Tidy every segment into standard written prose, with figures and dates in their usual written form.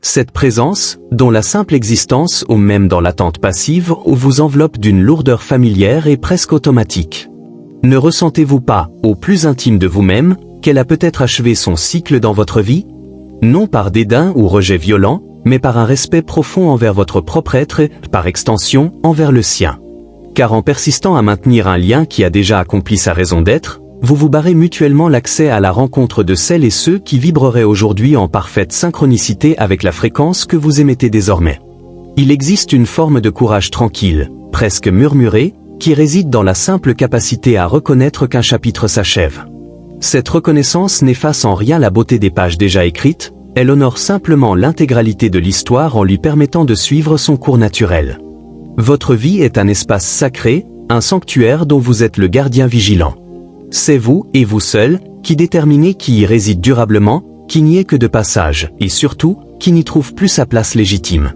Cette présence, dont la simple existence ou même dans l'attente passive vous enveloppe d'une lourdeur familière et presque automatique. Ne ressentez-vous pas, au plus intime de vous-même, qu'elle a peut-être achevé son cycle dans votre vie? Non par dédain ou rejet violent, mais par un respect profond envers votre propre être et, par extension, envers le sien. Car en persistant à maintenir un lien qui a déjà accompli sa raison d'être, vous vous barrez mutuellement l'accès à la rencontre de celles et ceux qui vibreraient aujourd'hui en parfaite synchronicité avec la fréquence que vous émettez désormais. Il existe une forme de courage tranquille, presque murmuré, qui réside dans la simple capacité à reconnaître qu'un chapitre s'achève. Cette reconnaissance n'efface en rien la beauté des pages déjà écrites, elle honore simplement l'intégralité de l'histoire en lui permettant de suivre son cours naturel. Votre vie est un espace sacré, un sanctuaire dont vous êtes le gardien vigilant. C'est vous, et vous seul, qui déterminez qui y réside durablement, qui n'y est que de passage, et surtout, qui n'y trouve plus sa place légitime.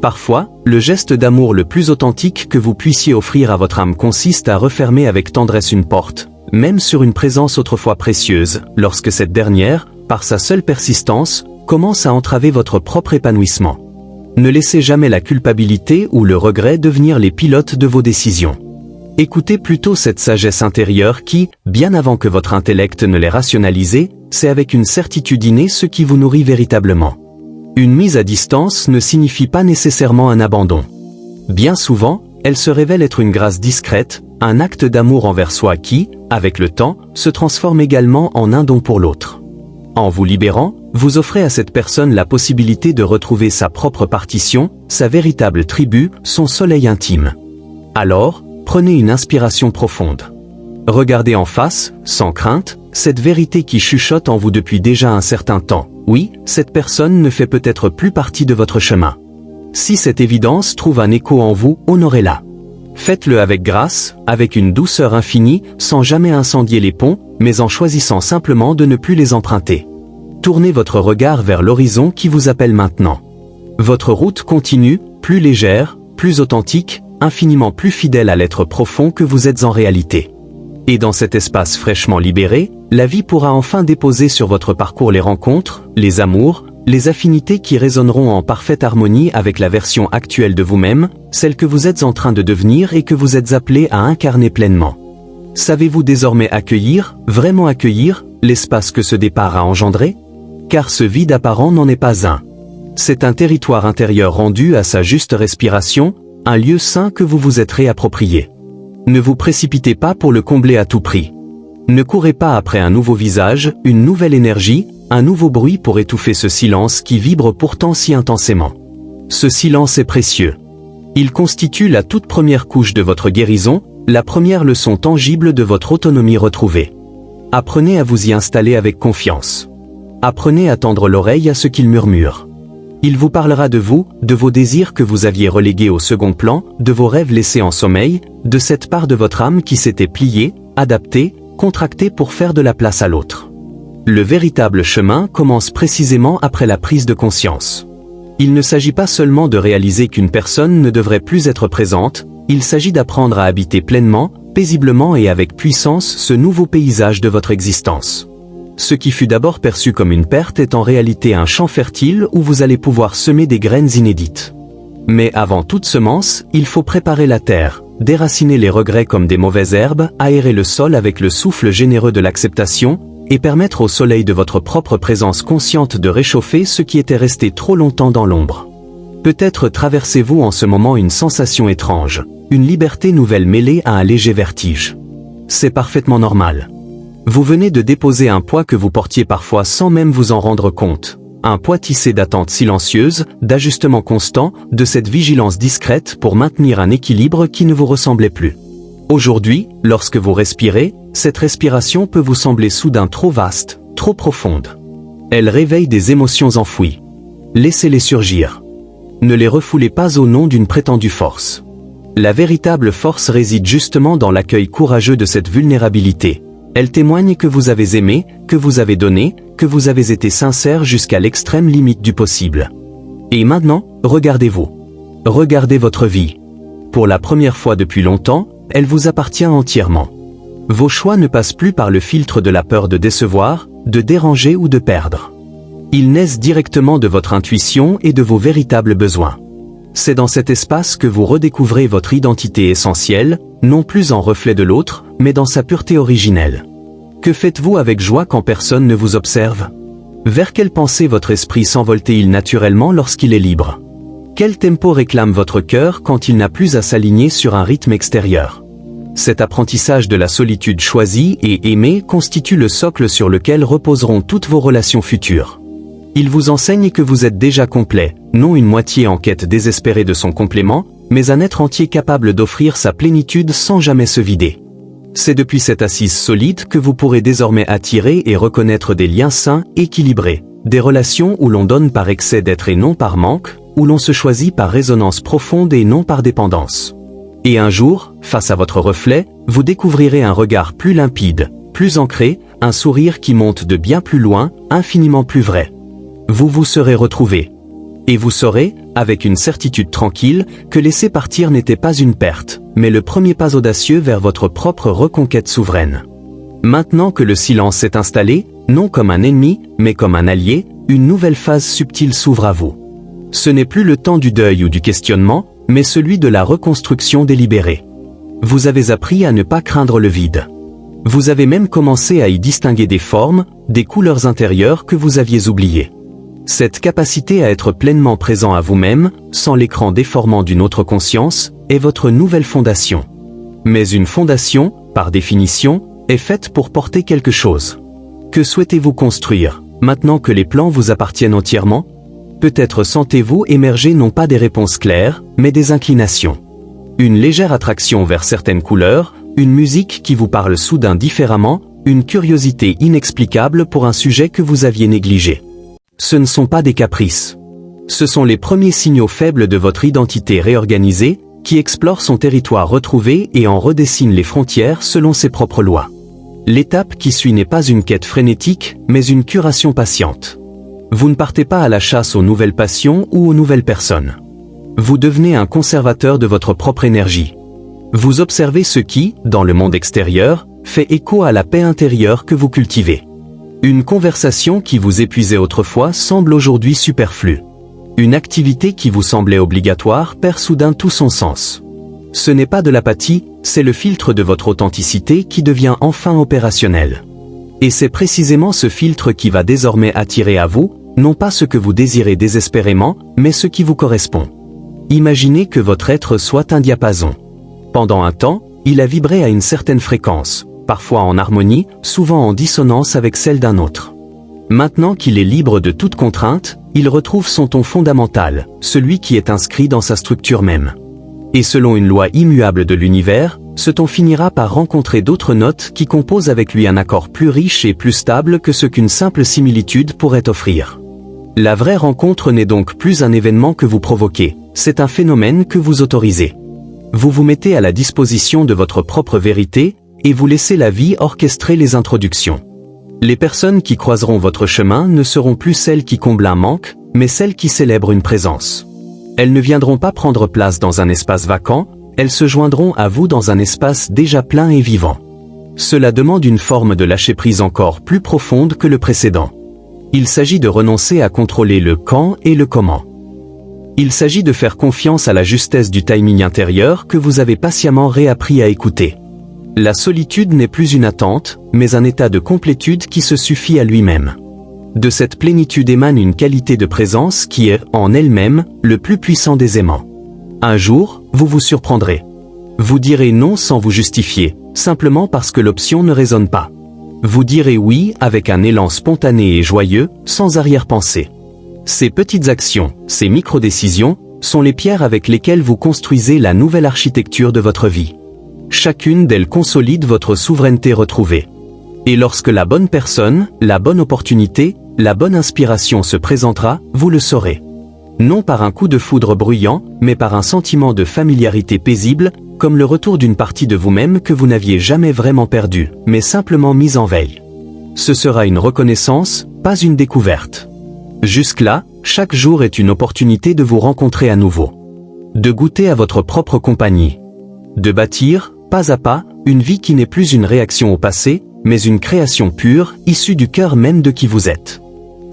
Parfois, le geste d'amour le plus authentique que vous puissiez offrir à votre âme consiste à refermer avec tendresse une porte, même sur une présence autrefois précieuse, lorsque cette dernière, par sa seule persistance, commence à entraver votre propre épanouissement. Ne laissez jamais la culpabilité ou le regret devenir les pilotes de vos décisions. Écoutez plutôt cette sagesse intérieure qui, bien avant que votre intellect ne l'ait rationalisé, c'est avec une certitude innée ce qui vous nourrit véritablement. Une mise à distance ne signifie pas nécessairement un abandon. Bien souvent, elle se révèle être une grâce discrète, un acte d'amour envers soi qui, avec le temps, se transforme également en un don pour l'autre. En vous libérant, vous offrez à cette personne la possibilité de retrouver sa propre partition, sa véritable tribu, son soleil intime. Alors, prenez une inspiration profonde. Regardez en face, sans crainte, cette vérité qui chuchote en vous depuis déjà un certain temps. Oui, cette personne ne fait peut-être plus partie de votre chemin. Si cette évidence trouve un écho en vous, honorez-la. Faites-le avec grâce, avec une douceur infinie, sans jamais incendier les ponts, mais en choisissant simplement de ne plus les emprunter. Tournez votre regard vers l'horizon qui vous appelle maintenant. Votre route continue, plus légère, plus authentique, infiniment plus fidèle à l'être profond que vous êtes en réalité. Et dans cet espace fraîchement libéré, la vie pourra enfin déposer sur votre parcours les rencontres, les amours, les affinités qui résonneront en parfaite harmonie avec la version actuelle de vous-même, celle que vous êtes en train de devenir et que vous êtes appelé à incarner pleinement. Savez-vous désormais accueillir, vraiment accueillir, l'espace que ce départ a engendré? Car ce vide apparent n'en est pas un. C'est un territoire intérieur rendu à sa juste respiration, un lieu sain que vous vous êtes réapproprié. Ne vous précipitez pas pour le combler à tout prix. Ne courez pas après un nouveau visage, une nouvelle énergie, un nouveau bruit pour étouffer ce silence qui vibre pourtant si intensément. Ce silence est précieux. Il constitue la toute première couche de votre guérison, la première leçon tangible de votre autonomie retrouvée. Apprenez à vous y installer avec confiance. Apprenez à tendre l'oreille à ce qu'il murmure. Il vous parlera de vous, de vos désirs que vous aviez relégués au second plan, de vos rêves laissés en sommeil, de cette part de votre âme qui s'était pliée, adaptée, contractée pour faire de la place à l'autre. Le véritable chemin commence précisément après la prise de conscience. Il ne s'agit pas seulement de réaliser qu'une personne ne devrait plus être présente, il s'agit d'apprendre à habiter pleinement, paisiblement et avec puissance ce nouveau paysage de votre existence. Ce qui fut d'abord perçu comme une perte est en réalité un champ fertile où vous allez pouvoir semer des graines inédites. Mais avant toute semence, il faut préparer la terre, déraciner les regrets comme des mauvaises herbes, aérer le sol avec le souffle généreux de l'acceptation, et permettre au soleil de votre propre présence consciente de réchauffer ce qui était resté trop longtemps dans l'ombre. Peut-être traversez-vous en ce moment une sensation étrange, une liberté nouvelle mêlée à un léger vertige. C'est parfaitement normal. Vous venez de déposer un poids que vous portiez parfois sans même vous en rendre compte. Un poids tissé d'attentes silencieuses, d'ajustements constants, de cette vigilance discrète pour maintenir un équilibre qui ne vous ressemblait plus. Aujourd'hui, lorsque vous respirez, cette respiration peut vous sembler soudain trop vaste, trop profonde. Elle réveille des émotions enfouies. Laissez-les surgir. Ne les refoulez pas au nom d'une prétendue force. La véritable force réside justement dans l'accueil courageux de cette vulnérabilité. Elle témoigne que vous avez aimé, que vous avez donné, que vous avez été sincère jusqu'à l'extrême limite du possible. Et maintenant, regardez-vous. Regardez votre vie. Pour la première fois depuis longtemps, elle vous appartient entièrement. Vos choix ne passent plus par le filtre de la peur de décevoir, de déranger ou de perdre. Ils naissent directement de votre intuition et de vos véritables besoins. C'est dans cet espace que vous redécouvrez votre identité essentielle, non plus en reflet de l'autre, mais dans sa pureté originelle. Que faites-vous avec joie quand personne ne vous observe? Vers quelle pensée votre esprit s'envole-t-il naturellement lorsqu'il est libre? Quel tempo réclame votre cœur quand il n'a plus à s'aligner sur un rythme extérieur? Cet apprentissage de la solitude choisie et aimée constitue le socle sur lequel reposeront toutes vos relations futures. Il vous enseigne que vous êtes déjà complet, non une moitié en quête désespérée de son complément, mais un être entier capable d'offrir sa plénitude sans jamais se vider. C'est depuis cette assise solide que vous pourrez désormais attirer et reconnaître des liens sains, équilibrés, des relations où l'on donne par excès d'être et non par manque, où l'on se choisit par résonance profonde et non par dépendance. Et un jour, face à votre reflet, vous découvrirez un regard plus limpide, plus ancré, un sourire qui monte de bien plus loin, infiniment plus vrai. Vous vous serez retrouvé. Et vous saurez, avec une certitude tranquille, que laisser partir n'était pas une perte, mais le premier pas audacieux vers votre propre reconquête souveraine. Maintenant que le silence s'est installé, non comme un ennemi, mais comme un allié, une nouvelle phase subtile s'ouvre à vous. Ce n'est plus le temps du deuil ou du questionnement, mais celui de la reconstruction délibérée. Vous avez appris à ne pas craindre le vide. Vous avez même commencé à y distinguer des formes, des couleurs intérieures que vous aviez oubliées. Cette capacité à être pleinement présent à vous-même, sans l'écran déformant d'une autre conscience, est votre nouvelle fondation. Mais une fondation, par définition, est faite pour porter quelque chose. Que souhaitez-vous construire, maintenant que les plans vous appartiennent entièrement? Peut-être sentez-vous émerger non pas des réponses claires, mais des inclinations. Une légère attraction vers certaines couleurs, une musique qui vous parle soudain différemment, une curiosité inexplicable pour un sujet que vous aviez négligé. Ce ne sont pas des caprices. Ce sont les premiers signaux faibles de votre identité réorganisée, qui explore son territoire retrouvé et en redessine les frontières selon ses propres lois. L'étape qui suit n'est pas une quête frénétique, mais une curation patiente. Vous ne partez pas à la chasse aux nouvelles passions ou aux nouvelles personnes. Vous devenez un conservateur de votre propre énergie. Vous observez ce qui, dans le monde extérieur, fait écho à la paix intérieure que vous cultivez. Une conversation qui vous épuisait autrefois semble aujourd'hui superflue. Une activité qui vous semblait obligatoire perd soudain tout son sens. Ce n'est pas de l'apathie, c'est le filtre de votre authenticité qui devient enfin opérationnel. Et c'est précisément ce filtre qui va désormais attirer à vous, non pas ce que vous désirez désespérément, mais ce qui vous correspond. Imaginez que votre être soit un diapason. Pendant un temps, il a vibré à une certaine fréquence, parfois en harmonie, souvent en dissonance avec celle d'un autre. Maintenant qu'il est libre de toute contrainte, il retrouve son ton fondamental, celui qui est inscrit dans sa structure même. Et selon une loi immuable de l'univers, ce ton finira par rencontrer d'autres notes qui composent avec lui un accord plus riche et plus stable que ce qu'une simple similitude pourrait offrir. La vraie rencontre n'est donc plus un événement que vous provoquez, c'est un phénomène que vous autorisez. Vous vous mettez à la disposition de votre propre vérité, et vous laissez la vie orchestrer les introductions. Les personnes qui croiseront votre chemin ne seront plus celles qui comblent un manque, mais celles qui célèbrent une présence. Elles ne viendront pas prendre place dans un espace vacant, elles se joindront à vous dans un espace déjà plein et vivant. Cela demande une forme de lâcher-prise encore plus profonde que le précédent. Il s'agit de renoncer à contrôler le quand et le comment. Il s'agit de faire confiance à la justesse du timing intérieur que vous avez patiemment réappris à écouter. La solitude n'est plus une attente, mais un état de complétude qui se suffit à lui-même. De cette plénitude émane une qualité de présence qui est, en elle-même, le plus puissant des aimants. Un jour, vous vous surprendrez. Vous direz non sans vous justifier, simplement parce que l'option ne résonne pas. Vous direz oui avec un élan spontané et joyeux, sans arrière-pensée. Ces petites actions, ces micro-décisions, sont les pierres avec lesquelles vous construisez la nouvelle architecture de votre vie. Chacune d'elles consolide votre souveraineté retrouvée. Et lorsque la bonne personne, la bonne opportunité, la bonne inspiration se présentera, vous le saurez. Non par un coup de foudre bruyant, mais par un sentiment de familiarité paisible, comme le retour d'une partie de vous-même que vous n'aviez jamais vraiment perdue, mais simplement mise en veille. Ce sera une reconnaissance, pas une découverte. Jusque-là, chaque jour est une opportunité de vous rencontrer à nouveau. De goûter à votre propre compagnie. De bâtir, pas à pas, une vie qui n'est plus une réaction au passé, mais une création pure, issue du cœur même de qui vous êtes.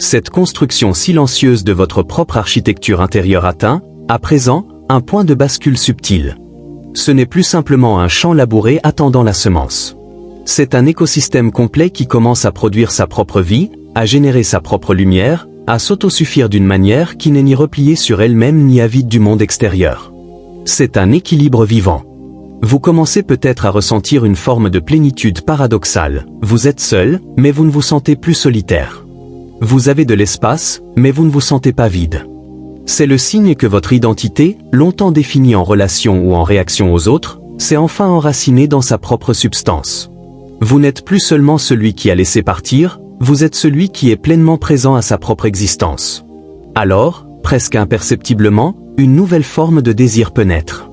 Cette construction silencieuse de votre propre architecture intérieure atteint, à présent, un point de bascule subtil. Ce n'est plus simplement un champ labouré attendant la semence. C'est un écosystème complet qui commence à produire sa propre vie, à générer sa propre lumière, à s'autosuffire d'une manière qui n'est ni repliée sur elle-même ni avide du monde extérieur. C'est un équilibre vivant. Vous commencez peut-être à ressentir une forme de plénitude paradoxale. Vous êtes seul, mais vous ne vous sentez plus solitaire. Vous avez de l'espace, mais vous ne vous sentez pas vide. C'est le signe que votre identité, longtemps définie en relation ou en réaction aux autres, s'est enfin enracinée dans sa propre substance. Vous n'êtes plus seulement celui qui a laissé partir, vous êtes celui qui est pleinement présent à sa propre existence. Alors, presque imperceptiblement, une nouvelle forme de désir peut naître.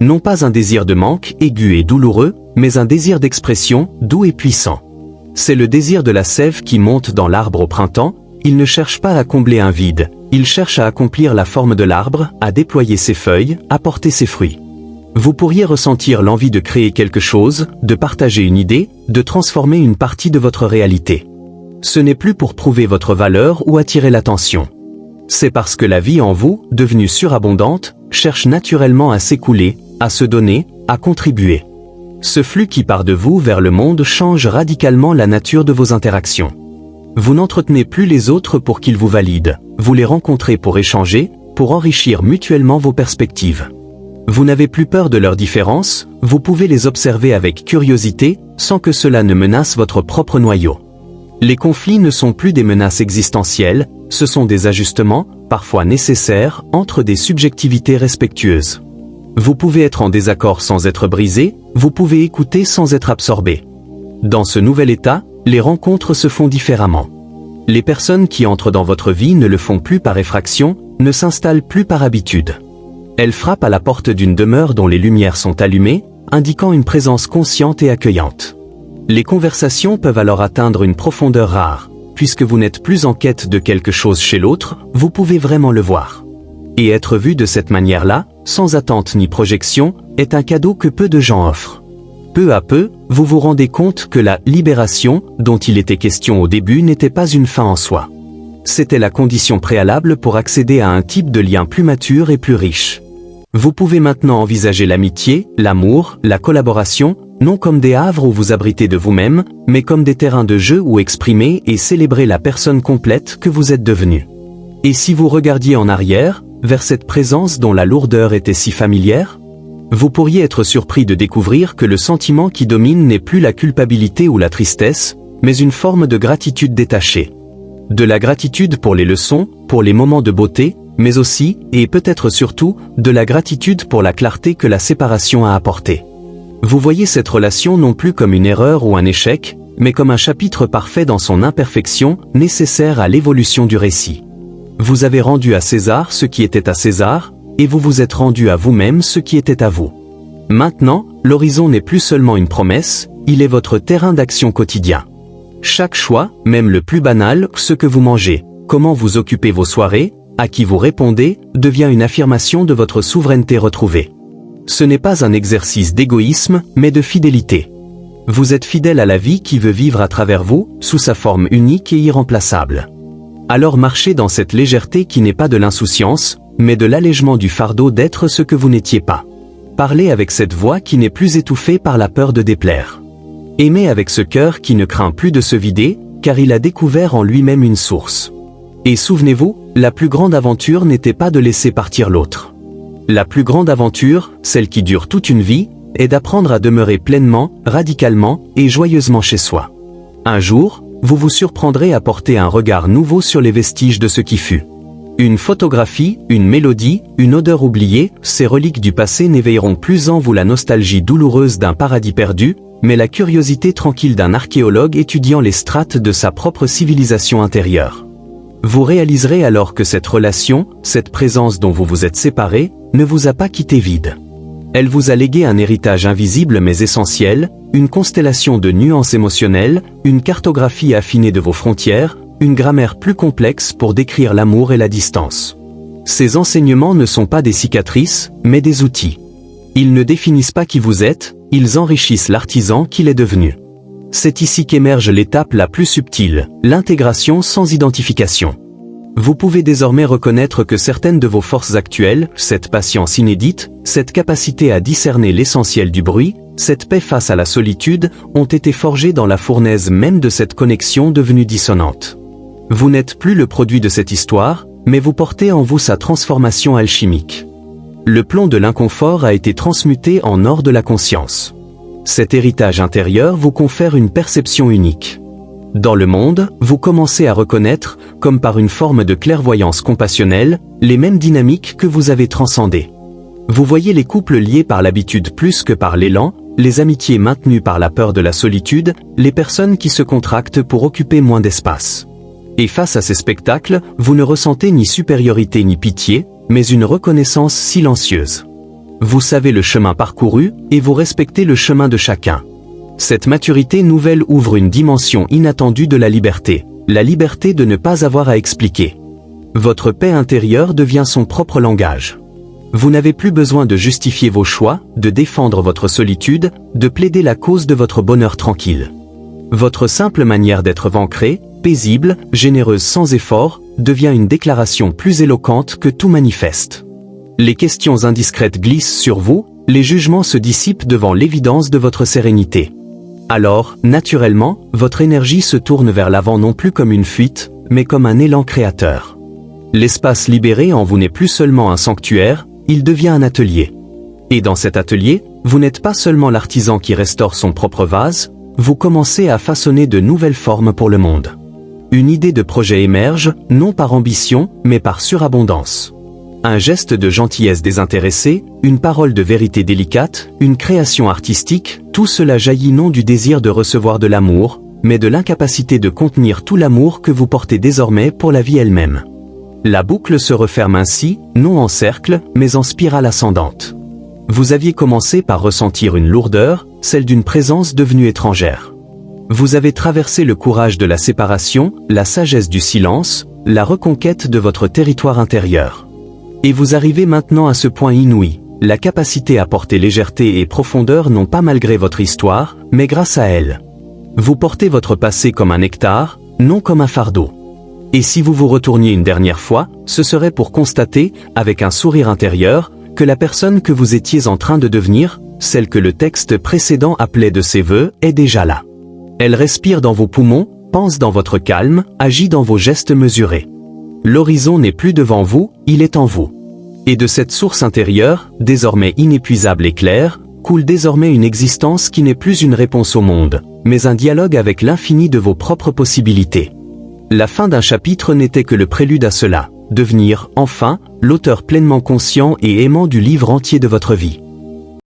Non pas un désir de manque, aigu et douloureux, mais un désir d'expression, doux et puissant. C'est le désir de la sève qui monte dans l'arbre au printemps, il ne cherche pas à combler un vide, il cherche à accomplir la forme de l'arbre, à déployer ses feuilles, à porter ses fruits. Vous pourriez ressentir l'envie de créer quelque chose, de partager une idée, de transformer une partie de votre réalité. Ce n'est plus pour prouver votre valeur ou attirer l'attention. C'est parce que la vie en vous, devenue surabondante, cherche naturellement à s'écouler, à se donner, à contribuer. Ce flux qui part de vous vers le monde change radicalement la nature de vos interactions. Vous n'entretenez plus les autres pour qu'ils vous valident, vous les rencontrez pour échanger, pour enrichir mutuellement vos perspectives. Vous n'avez plus peur de leurs différences, vous pouvez les observer avec curiosité, sans que cela ne menace votre propre noyau. Les conflits ne sont plus des menaces existentielles, ce sont des ajustements, parfois nécessaires, entre des subjectivités respectueuses. Vous pouvez être en désaccord sans être brisé, vous pouvez écouter sans être absorbé. Dans ce nouvel état, les rencontres se font différemment. Les personnes qui entrent dans votre vie ne le font plus par effraction, ne s'installent plus par habitude. Elles frappent à la porte d'une demeure dont les lumières sont allumées, indiquant une présence consciente et accueillante. Les conversations peuvent alors atteindre une profondeur rare. Puisque vous n'êtes plus en quête de quelque chose chez l'autre, vous pouvez vraiment le voir. Et être vu de cette manière-là, sans attente ni projection, est un cadeau que peu de gens offrent. Peu à peu, vous vous rendez compte que la libération, dont il était question au début, n'était pas une fin en soi. C'était la condition préalable pour accéder à un type de lien plus mature et plus riche. Vous pouvez maintenant envisager l'amitié, l'amour, la collaboration, non comme des havres où vous abritez de vous-même, mais comme des terrains de jeu où exprimer et célébrer la personne complète que vous êtes devenue. Et si vous regardiez en arrière, vers cette présence dont la lourdeur était si familière, vous pourriez être surpris de découvrir que le sentiment qui domine n'est plus la culpabilité ou la tristesse, mais une forme de gratitude détachée. De la gratitude pour les leçons, pour les moments de beauté, mais aussi, et peut-être surtout, de la gratitude pour la clarté que la séparation a apportée. Vous voyez cette relation non plus comme une erreur ou un échec, mais comme un chapitre parfait dans son imperfection, nécessaire à l'évolution du récit. Vous avez rendu à César ce qui était à César, et vous vous êtes rendu à vous-même ce qui était à vous. Maintenant, l'horizon n'est plus seulement une promesse, il est votre terrain d'action quotidien. Chaque choix, même le plus banal, ce que vous mangez, comment vous occupez vos soirées, à qui vous répondez, devient une affirmation de votre souveraineté retrouvée. Ce n'est pas un exercice d'égoïsme, mais de fidélité. Vous êtes fidèle à la vie qui veut vivre à travers vous, sous sa forme unique et irremplaçable. Alors marchez dans cette légèreté qui n'est pas de l'insouciance, mais de l'allègement du fardeau d'être ce que vous n'étiez pas. Parlez avec cette voix qui n'est plus étouffée par la peur de déplaire. Aimez avec ce cœur qui ne craint plus de se vider, car il a découvert en lui-même une source. Et souvenez-vous, la plus grande aventure n'était pas de laisser partir l'autre. La plus grande aventure, celle qui dure toute une vie, est d'apprendre à demeurer pleinement, radicalement et joyeusement chez soi. Un jour, vous vous surprendrez à porter un regard nouveau sur les vestiges de ce qui fut. Une photographie, une mélodie, une odeur oubliée, ces reliques du passé n'éveilleront plus en vous la nostalgie douloureuse d'un paradis perdu, mais la curiosité tranquille d'un archéologue étudiant les strates de sa propre civilisation intérieure. Vous réaliserez alors que cette relation, cette présence dont vous vous êtes séparé, ne vous a pas quitté vide. Elle vous a légué un héritage invisible mais essentiel, une constellation de nuances émotionnelles, une cartographie affinée de vos frontières, une grammaire plus complexe pour décrire l'amour et la distance. Ces enseignements ne sont pas des cicatrices, mais des outils. Ils ne définissent pas qui vous êtes, ils enrichissent l'artisan qu'il est devenu. C'est ici qu'émerge l'étape la plus subtile, l'intégration sans identification. Vous pouvez désormais reconnaître que certaines de vos forces actuelles, cette patience inédite, cette capacité à discerner l'essentiel du bruit, cette paix face à la solitude, ont été forgées dans la fournaise même de cette connexion devenue dissonante. Vous n'êtes plus le produit de cette histoire, mais vous portez en vous sa transformation alchimique. Le plomb de l'inconfort a été transmuté en or de la conscience. Cet héritage intérieur vous confère une perception unique. Dans le monde, vous commencez à reconnaître, comme par une forme de clairvoyance compassionnelle, les mêmes dynamiques que vous avez transcendées. Vous voyez les couples liés par l'habitude plus que par l'élan, les amitiés maintenues par la peur de la solitude, les personnes qui se contractent pour occuper moins d'espace. Et face à ces spectacles, vous ne ressentez ni supériorité ni pitié, mais une reconnaissance silencieuse. Vous savez le chemin parcouru, et vous respectez le chemin de chacun. Cette maturité nouvelle ouvre une dimension inattendue de la liberté de ne pas avoir à expliquer. Votre paix intérieure devient son propre langage. Vous n'avez plus besoin de justifier vos choix, de défendre votre solitude, de plaider la cause de votre bonheur tranquille. Votre simple manière d'être ancrée, paisible, généreuse sans effort, devient une déclaration plus éloquente que tout manifeste. Les questions indiscrètes glissent sur vous, les jugements se dissipent devant l'évidence de votre sérénité. Alors, naturellement, votre énergie se tourne vers l'avant non plus comme une fuite, mais comme un élan créateur. L'espace libéré en vous n'est plus seulement un sanctuaire, il devient un atelier. Et dans cet atelier, vous n'êtes pas seulement l'artisan qui restaure son propre vase, vous commencez à façonner de nouvelles formes pour le monde. Une idée de projet émerge, non par ambition, mais par surabondance. Un geste de gentillesse désintéressée, une parole de vérité délicate, une création artistique, tout cela jaillit non du désir de recevoir de l'amour, mais de l'incapacité de contenir tout l'amour que vous portez désormais pour la vie elle-même. La boucle se referme ainsi, non en cercle, mais en spirale ascendante. Vous aviez commencé par ressentir une lourdeur, celle d'une présence devenue étrangère. Vous avez traversé le courage de la séparation, la sagesse du silence, la reconquête de votre territoire intérieur. Et vous arrivez maintenant à ce point inouï, la capacité à porter légèreté et profondeur non pas malgré votre histoire, mais grâce à elle. Vous portez votre passé comme un nectar, non comme un fardeau. Et si vous vous retourniez une dernière fois, ce serait pour constater, avec un sourire intérieur, que la personne que vous étiez en train de devenir, celle que le texte précédent appelait de ses voeux, est déjà là. Elle respire dans vos poumons, pense dans votre calme, agit dans vos gestes mesurés. L'horizon n'est plus devant vous, il est en vous. Et de cette source intérieure, désormais inépuisable et claire, coule désormais une existence qui n'est plus une réponse au monde, mais un dialogue avec l'infini de vos propres possibilités. La fin d'un chapitre n'était que le prélude à cela, devenir, enfin, l'auteur pleinement conscient et aimant du livre entier de votre vie.